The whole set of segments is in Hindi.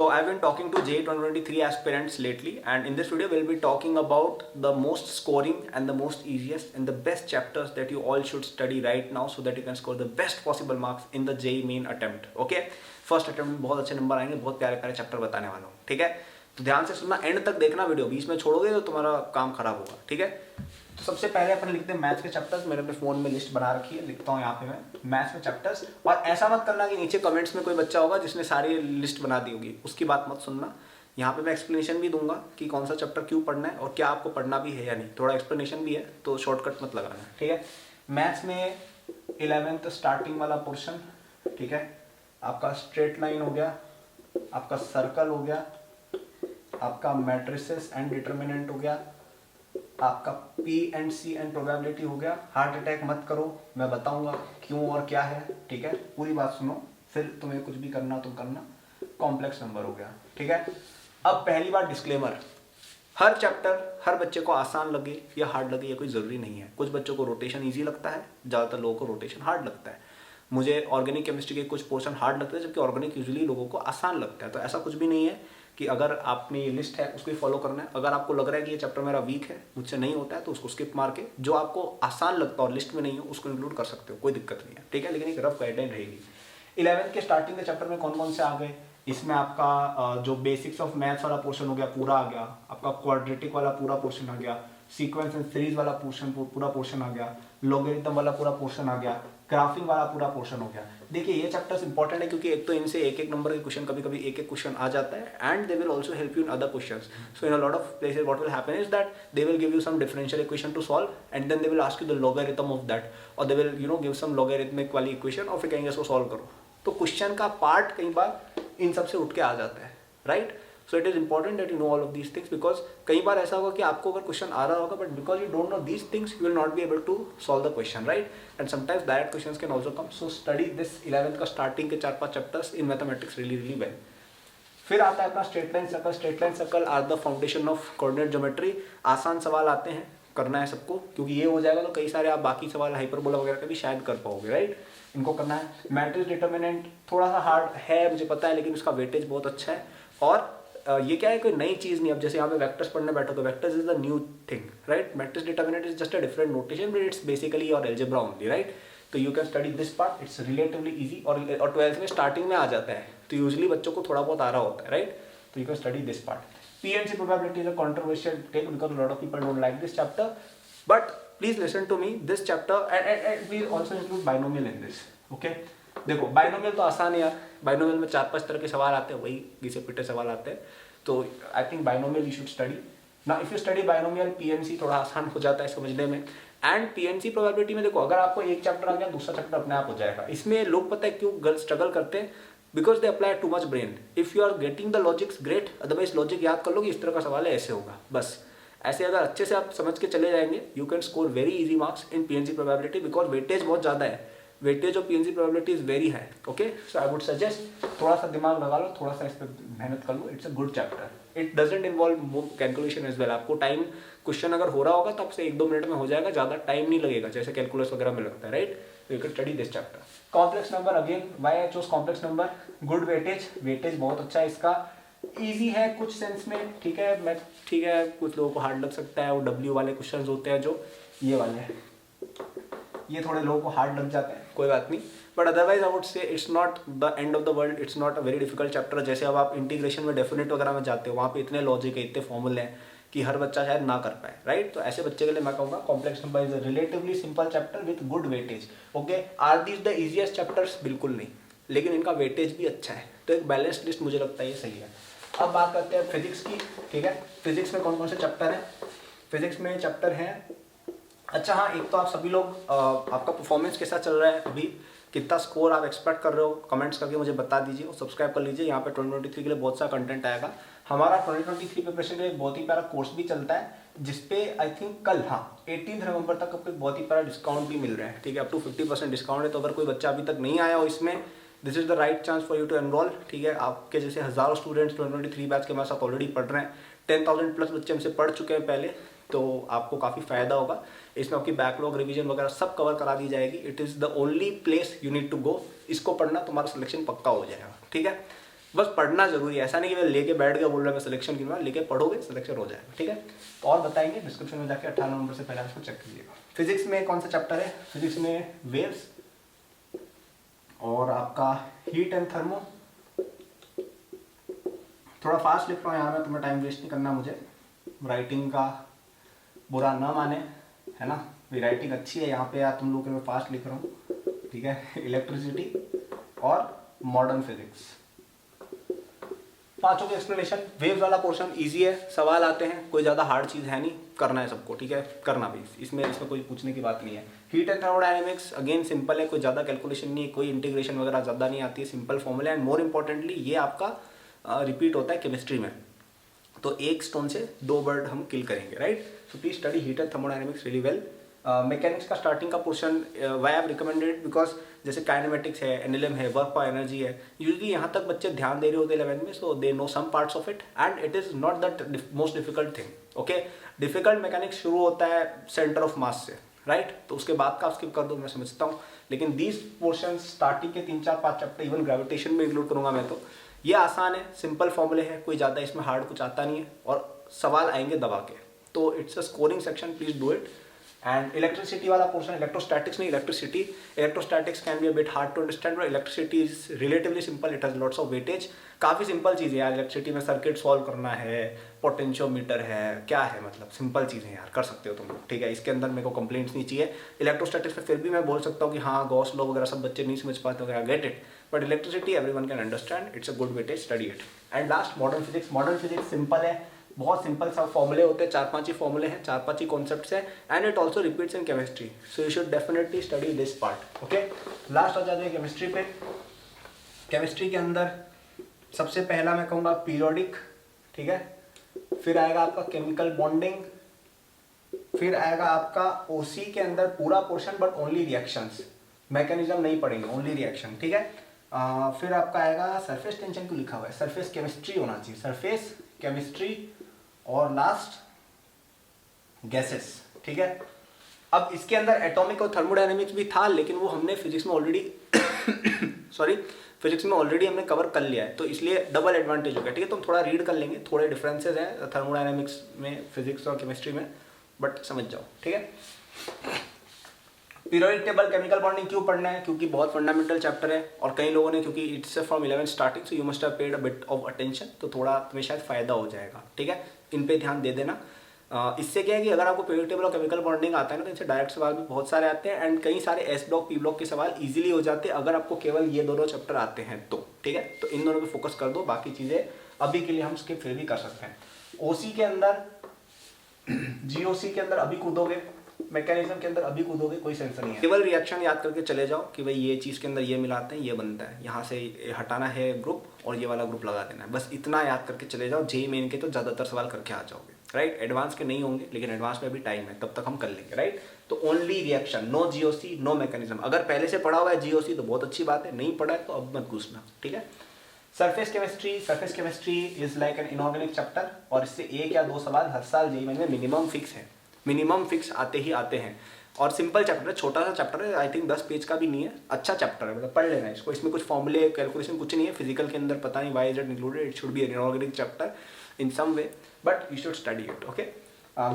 So I've been talking to JEE 2023 aspirants lately, and in this video we'll be talking about the most scoring and the most easiest and the best chapters that you all should study right now so that you can score the best possible marks in the JEE main attempt. Okay, first attempt में बहुत अच्छे नंबर आएंगे, बहुत प्यारे प्यारे चैप्टर बताने वाला हूँ. ठीक है, तो ध्यान से सुनना, एंड तक देखना वीडियो, बीच में छोड़ोगे तो तुम्हारा काम खराब होगा. ठीक है, तो सबसे पहले अपन लिखते हैं मैथ्स के चैप्टर्स. मैंने अपने फोन में लिस्ट बना रखी है, लिखता हूँ यहाँ पे मैं मैथ्स में चैप्टर्स. और ऐसा मत करना कि नीचे कमेंट्स में कोई बच्चा होगा जिसने सारी लिस्ट बना दी होगी, उसकी बात मत सुनना. यहाँ पे मैं एक्सप्लेनेशन भी दूंगा कि कौन सा चैप्टर क्यों पढ़ना है और क्या आपको पढ़ना भी है या नहीं. थोड़ा एक्सप्लेनेशन भी है, तो शॉर्टकट मत लगाना. ठीक है, मैथ्स में 11th स्टार्टिंग वाला पोर्शन. ठीक है, आपका स्ट्रेट लाइन हो गया, आपका सर्कल हो गया, आपका मैट्रिसेस एंड डिटर्मिनेंट हो गया, आपका P and C and probability हो गया. हार्ट अटैक मत करो, मैं बताऊंगा क्यों और क्या है. ठीक है, पूरी बात सुनो, फिर तुम्हें कुछ भी करना तो करना. कॉम्प्लेक्स नंबर हो गया. ठीक है, अब पहली बार डिस्क्लेमर, हर चैप्टर हर बच्चे को आसान लगे या हार्ड लगे ये कोई ज़रूरी नहीं है. कुछ बच्चों को रोटेशन ईजी लगता है, ज़्यादातर लोगों को रोटेशन हार्ड लगता है. मुझे ऑर्गेनिक केमिस्ट्री के कुछ पोर्शन हार्ड लगते हैं, जबकि ऑर्गेनिक यूजुअली लोगों को आसान लगता है. तो ऐसा कुछ भी नहीं है कि अगर आपने ये लिस्ट है उसको ही फॉलो करना है. अगर आपको लग रहा है कि ये चैप्टर मेरा वीक है, मुझसे नहीं होता है, तो उसको स्किप मार के जो आपको आसान लगता है और लिस्ट में नहीं हो उसको इंक्लूड कर सकते हो, कोई दिक्कत नहीं है. ठीक है, लेकिन एक रफ गाइडलाइन रहेगी. 11th के स्टार्टिंग के चैप्टर में कौन कौन से आ गए, इसमें आपका जो बेसिक्स ऑफ मैथ्स वाला पोर्शन हो गया पूरा आ गया, आपका क्वाड्रेटिक वाला पूरा पोर्शन आ गया, सीक्वेंस एंड सीरीज वाला पोर्शन पूरा पोर्शन आ गया, लॉगरिथम वाला पूरा पोर्शन आ गया, ग्राफिंग वाला पूरा पोर्शन हो गया. देखिए ये चैप्टर्स इंपॉर्टेंट है क्योंकि एक तो इनसे एक एक नंबर के क्वेश्चन, कभी कभी एक एक क्वेश्चन आ जाता है, and they will also help you in other questions. So in a lot of places what will happen is that they will give you some differential equation to solve, and then they will ask you the logarithm of that, और they will give some logarithmic वाली इक्वेशन और फिर कहेंगे इसको सॉल्व करो. तो क्वेश्चन का पार्ट कई बार इन सब से उठ के आ जाता है, right. So it is important that you know all of these things, because कई बार ऐसा होगा कि आपको अगर क्वेश्चन आ रहा होगा but because you don't know these things you will not be able to solve the question, right. And sometimes direct questions can also come. So study this 11th का स्टार्टिंग के 4-5 chapters in mathematics really well. फिर आता है अपना straight line circle. Straight line circle are the foundation of coordinate geometry. आसान सवाल आते हैं, करना है सबको, क्योंकि ये हो जाएगा तो कई सारे आप बाकी सवाल हाइपरबोला वगैरह के भी शायद कर पाओगे, राइट. इनको करना है. मैट्रिक्स डिटर्मिनेंट थोड़ा सा हार्ड है मुझे पता है, लेकिन उसका वेटेज बहुत अच्छा है. और ये क्या है, कोई नई चीज़ नहीं. अब जैसे यहाँ पे वेक्टर्स पढ़ने बैठो तो vectors is the new thing, right. Matrix determinant is just a different notation, but it's basically your algebra only, right. तो you can study this part, it's relatively easy. और 12th में स्टार्टिंग में आ जाता है, तो यूजुअली बच्चों को थोड़ा बहुत आ रहा होता है, राइट. तो you can study this part. PNC probability is a controversial thing because a lot of people don't like this chapter, but please listen to me. This chapter and we also include binomial in this. Okay, देखो बाइनोमियल तो आसान है यार. बाइनोमियल में 4-5 तरह के सवाल आते हैं, वही घिसे पिटे सवाल आते हैं. तो I think binomial you should study. ना if you study binomial, PNC थोड़ा आसान हो जाता है समझने में. एंड PNC प्रोबेबिलिटी में देखो, अगर आपको एक चैप्टर आ गया, दूसरा चैप्टर अपने आप हो जाएगा. इसमें लोग पता है क्यों स्ट्रगल करते हैं, because they apply too much brain. If you are getting the logics great, otherwise logic याद कर लो कि इस तरह का सवाल है, ऐसे होगा बस. ऐसे अगर अच्छे से आप समझ के चले जाएंगे, you can score very easy marks in PNC probability, because weightage बहुत ज़्यादा है. Weightage of PNC probability is very high. Okay, so I would suggest थोड़ा सा दिमाग लगा लो, थोड़ा सा इस पर मेहनत कर लो. It's a good chapter. It doesn't involve calculation as well. आपको टाइम, क्वेश्चन अगर हो रहा होगा तो आपसे 1-2 मिनट में हो जाएगा, ज़्यादा टाइम नहीं लगेगा जैसे कैलकुलस वगैरह में लगता है, राइट. तो you can study this chapter. Complex number, again why I chose complex number. Good weightage, weightage बहुत अच्छा है इसका. इजी है कुछ सेंस में, ठीक है. मैं ठीक है, कुछ लोगों को हार्ड लग सकता है. वो W वाले क्वेश्चन होते हैं जो ये वाले हैं, ये थोड़े लोगों को हार्ड लग जाते हैं, कोई बात नहीं. But otherwise I would say it's not the end of the world. It's not a very difficult chapter. जैसे अब आप इंटीग्रेशन में डेफिनेट वगैरह में जाते हो, वहाँ पे इतने लॉजिक है, इतने फॉर्मूले हैं कि हर बच्चा शायद ना कर पाए, राइट. तो ऐसे बच्चे के लिए मैं कहूँगा complex number is a relatively simple chapter with good weightage. Okay, are these the easiest chapters? बिल्कुल नहीं, लेकिन इनका वेटेज भी अच्छा है. तो एक बैलेंस्ड लिस्ट मुझे लगता है ये सही है. अब बात करते हैं फिजिक्स की. ठीक है, फिजिक्स में कौन कौन से चैप्टर हैं. फिजिक्स में चैप्टर हैं, अच्छा हाँ, एक तो आप सभी लोग आपका परफॉर्मेंस कैसा चल रहा है, अभी कितना स्कोर आप एक्सपेक्ट कर रहे हो, कमेंट्स करके मुझे बता दीजिए. और सब्सक्राइब कर लीजिए, यहाँ पे 2023 के लिए बहुत सा कंटेंट आएगा. हमारा 2023 प्रिपरेशन के लिए बहुत ही प्यारा कोर्स भी चलता है, जिसपे आई थिंक कल, हाँ 18 नवंबर तक आपको बहुत ही प्यारा डिस्काउंट भी मिल रहा है. ठीक है, अप टू 50% डिस्काउंट है. तो अगर कोई बच्चा अभी तक नहीं आया हो इसमें, this is the right chance for you to enrol. ठीक है, आपके जैसे हज़ारों स्टूडेंट्स 2023 बैच के हमारे साथ ऑलरेडी पढ़ रहे हैं. 10,000 प्लस बच्चे हमसे पढ़ चुके हैं पहले, तो आपको काफ़ी फ़ायदा होगा. इसमें आपकी बैकलॉग, रिवीजन वगैरह सब कवर करा दी जाएगी. It is the only place you need to go. इसको पढ़ना, तुम्हारा सिलेक्शन पक्का हो जाएगा. ठीक है, बस पढ़ना जरूरी है, ऐसा नहीं कि मैं लेके बैठ गया बोल रहा मैं सिलेक्शन गिनवा, लेके पढ़ोगे सिलेक्शन हो जाएगा, ठीक है। तो और बताएंगे डिस्क्रिप्शन में जाके 18 नवंबर से पहले उसको चेक कीजिएगा। फिजिक्स में कौन सा चैप्टर है? फिजिक्स में वेव्स और आपका हीट एंड थर्मो। थोड़ा फास्ट लिख रहा हूँ यहाँ में, तुम्हें टाइम वेस्ट नहीं करना मुझे, राइटिंग का बुरा ना माने, है ना, मेरी राइटिंग अच्छी है यहाँ पे यार, तुम लोग के मैं फास्ट लिख रहा हूँ, ठीक है। इलेक्ट्रिसिटी और मॉडर्न फिजिक्स, पांचों के एक्सप्लेनेशन। वेव्स वाला पोर्शन इजी है, सवाल आते हैं, कोई ज़्यादा हार्ड चीज़ है नहीं, करना है सबको, ठीक है, करना भी, इसमें कोई पूछने की बात नहीं है। Heat and thermodynamics again simple है, कोई ज़्यादा कैलकुलेशन नहीं है, कोई इंटीग्रेशन वगैरह ज़्यादा नहीं आती है, simple formula and more importantly ये आपका रिपीट होता है केमिस्ट्री में, तो एक स्टोन से दो बर्ड हम किल करेंगे, right. So please study heat and thermodynamics really well. Mechanics का स्टार्टिंग का portion why have recommended because जैसे काइनेमेटिक्स है, एनएलएम है, वर्क पर एनर्जी है, यूजली यहाँ तक बच्चे ध्यान दे रहे होते हैं 11th में, so they know some parts of it and it is not the most difficult thing, okay. Difficult mechanics शुरू होता है सेंटर ऑफ मास से, राइट, तो उसके बाद का स्किप कर दो, मैं समझता हूँ, लेकिन दीज पोर्शन स्टार्टिंग के 3-4-5 चैप्टर, इवन ग्रेविटेशन में इंक्लूड करूँगा मैं, तो ये आसान है, सिंपल फॉर्मूले हैं, कोई ज़्यादा इसमें हार्ड कुछ आता नहीं है, और सवाल आएंगे दबा के, तो it's a scoring section, please do it. And electricity वाला पोर्शन, इलेक्ट्रोस्टैटिक्स नहीं, electricity, electrostatics can be a bit hard to understand, but electricity is relatively simple, it has lots of weightage, काफ़ी सिंपल चीज़ है यार, इलेक्ट्रिसिटी में सर्किट सॉल्व करना है, पोटेंशियोमीटर है, क्या है, मतलब सिंपल चीज़ें यार, कर सकते हो तुम लोग, ठीक है, इसके अंदर मेरे को कंप्लेंट्स नहीं चाहिए। इलेक्ट्रोस्टैटिक्स में फिर भी मैं बोल सकता हूँ कि हाँ गॉस लॉ वगैरह सब बच्चे नहीं समझ पाते वगैरह, get it, but electricity everyone can understand, it's a good weightage, study it. And last modern physics, modern physics simple है, बहुत सिंपल सा फॉर्मूले होते हैं, 4-5 ही फॉर्मूले हैं, 4-5 ही कॉन्सेप्ट्स हैं, and it also repeats in chemistry, so you should definitely study this part, okay. Last आ जाते हैं केमिस्ट्री पे। केमिस्ट्री के अंदर सबसे पहला मैं कहूँगा पीरियोडिक, ठीक है, फिर आएगा आपका केमिकल बॉन्डिंग, फिर आएगा आपका ओसी के अंदर पूरा portion but only reactions, mechanism नहीं पढ़ेंगे, ओनली रिएक्शन, ठीक है। फिर आपका आएगा सरफेस टेंशन क्यों लिखा हुआ है, सरफेस केमिस्ट्री होना चाहिए, सरफेस केमिस्ट्री, और लास्ट गैसेस, ठीक है। अब इसके अंदर एटॉमिक और थर्मोडायनेमिक्स भी था, लेकिन वो हमने फिजिक्स में ऑलरेडी सॉरी फिजिक्स में ऑलरेडी हमने कवर कर लिया है, तो इसलिए डबल एडवांटेज हो गया, ठीक है। तो हम थोड़ा रीड कर लेंगे, थोड़े डिफरेंसेस हैं थर्मोडायनेमिक्स में, फिजिक्स और केमिस्ट्री में, बट समझ जाओ, ठीक है। पीरियोडिक टेबल, केमिकल बॉन्डिंग क्यों पढ़ना है, क्योंकि बहुत फंडामेंटल चैप्टर है, और कई लोगों ने, क्योंकि it's from 11 starting, so you must have paid a bit of attention, तो थोड़ा तुम्हें शायद फायदा हो जाएगा, ठीक है, इन पे ध्यान दे देना। इससे क्या है कि अगर आपको पीरियोडिक टेबल और केमिकल बॉन्डिंग आता है ना, तो इनसे डायरेक्ट सवाल भी बहुत सारे आते हैं, एंड कई सारे एस ब्लॉक, पी ब्लॉक के सवाल इजीली हो जाते हैं अगर आपको केवल ये दोनों चैप्टर आते हैं तो, ठीक है। तो इन दोनों पे फोकस कर दो, बाकी चीज़ें अभी के लिए हम स्किप फिर भी कर सकते हैं। ओसी के अंदर, जीओसी के अंदर अभी कूदोगे, मैकेनिज्म के अंदर अभी कूदोगे, कोई सेंस नहीं है, केवल रिएक्शन याद करके चले जाओ कि भाई ये चीज़ के अंदर ये मिलाते हैं, ये बनता है, यहाँ से हटाना है ग्रुप और ये वाला ग्रुप लगा देना है, बस इतना याद करके चले जाओ। जेईई मेन के तो ज़्यादातर सवाल करके आ जाओगे, राइट। एडवांस के नहीं होंगे, लेकिन एडवांस में भी टाइम है, तब तक हम कर लेंगे, राइट। तो only reaction, no GOC, no mechanism. अगर पहले से पढ़ा हुआ है जीओसी तो बहुत अच्छी बात है, नहीं पढ़ा है तो अब मत घुसना, ठीक है। Surface chemistry is like an inorganic chapter, और इससे 1 या 2 सवाल हर साल जेईई में मिनिमम फिक्स है, मिनिमम फिक्स आते ही आते हैं, और सिंपल चैप्टर है, छोटा सा चैप्टर है, आई थिंक 10 पेज का भी नहीं है, अच्छा चैप्टर है, मतलब पढ़ लेना है इसको, इसमें कुछ फॉर्मूले कैलकुलेशन कुछ नहीं है, फिजिकल के अंदर पता नहीं why is it included, it should be an inorganic chapter in some way, but you should study it, okay.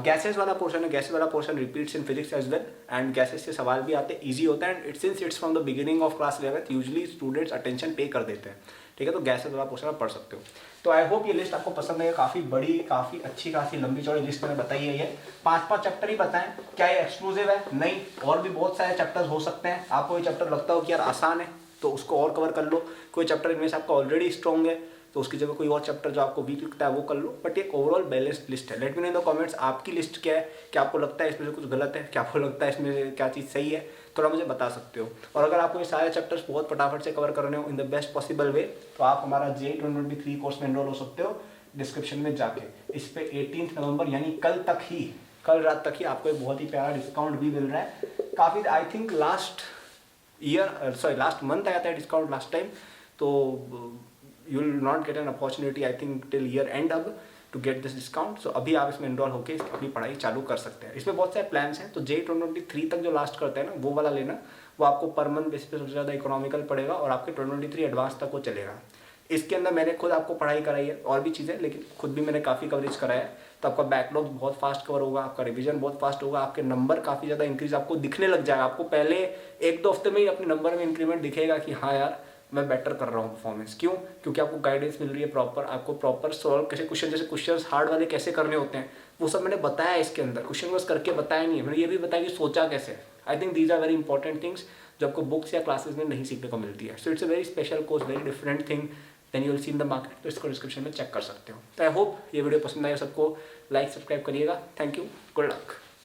Gases वाला पोर्शन है, गैसेस वाला portion repeats in physics as well, and gases से सवाल भी आते हैं, ईजी होता है, and since it's from the beginning of class 11th usually students attention पे कर देते हैं, ठीक है। तो गैसेस वाला पोर्शन आप पढ़ सकते हो। तो आई होप ये लिस्ट आपको पसंद है, काफ़ी बड़ी, काफ़ी अच्छी, काफ़ी लंबी चौड़ी लिस्ट मैंने बताई है, ये 5-5 चैप्टर ही बताएं। क्या ये एक्सक्लूसिव है? नहीं, और भी बहुत सारे चैप्टर्स हो सकते हैं। आपको ये चैप्टर लगता हो कि यार आसान है तो उसको और कवर कर लो, कोई चैप्टर इनमें से आपका ऑलरेडी स्ट्रॉन्ग है तो उसकी जगह कोई और चैप्टर जो आपको वीक लगता है वो कर लो, बट एक ओवरऑल बैलेंस्ड लिस्ट है। Let me know in the comments आपकी लिस्ट क्या है, क्या आपको लगता है इसमें से कुछ गलत है, क्या आपको लगता है इसमें से क्या चीज़ सही है, थोड़ा मुझे बता सकते हो। और अगर आपको ये सारे चैप्टर्स बहुत फटाफट से कवर करने हो in the best possible way, तो आप हमारा जेईई 2023 कोर्स में एनरोल हो सकते हो, डिस्क्रिप्शन में जाके। इस पे 18 नवंबर यानी कल तक ही, कल रात तक ही आपको एक बहुत ही प्यारा डिस्काउंट भी मिल रहा है। काफ़ी, आई थिंक लास्ट मंथ आया था डिस्काउंट लास्ट टाइम, तो you will not get an opportunity I think till year end अब to get this discount, so अभी आप इसमें एनरोल होकर अपनी पढ़ाई चालू कर सकते हैं। इसमें बहुत सारे प्लान्स हैं, तो जेईई 2023 तक जो लास्ट करते हैं ना वो वाला लेना, वो आपको पर मंथ बेसिस पे सबसे ज़्यादा इकोनॉमिकल पड़ेगा और आपके 2023 एडवांस तक वो चलेगा। इसके अंदर मैंने खुद आपको पढ़ाई कराई है और भी चीज़ें, लेकिन खुद भी मैंने काफ़ी कवरेज कराया है। तो आपका बैकलॉग बहुत फास्ट कवर होगा, आपका रिवीजन बहुत फास्ट होगा, आपके नंबर काफ़ी ज़्यादा इंक्रीज आपको दिखने लग जाएगा। आपको पहले 1-2 हफ्ते में ही अपने नंबर में इंक्रीमेंट दिखेगा कि हाँ यार मैं बेटर कर रहा हूँ परफॉर्मेंस। क्यों? क्योंकि आपको गाइडेंस मिल रही है प्रॉपर, आपको प्रॉपर सॉल्व कैसे क्वेश्चन, जैसे क्वेश्चन हार्ड वाले कैसे करने होते हैं वो सब मैंने बताया है इसके अंदर। क्वेश्चन बस करके बताया नहीं है, मैंने ये भी बताया कि सोचा कैसे। I think these are very important things जो आपको बुक्स या क्लासेस में नहीं सीखने को मिलती है। So it's a very special course, very different thing than you will see in the market. तो इसको डिस्क्रिप्शन में चेक कर सकते हो। तो आई होप ये वीडियो पसंद आए सबको, लाइक सब्सक्राइब करिएगा। Thank you, good luck.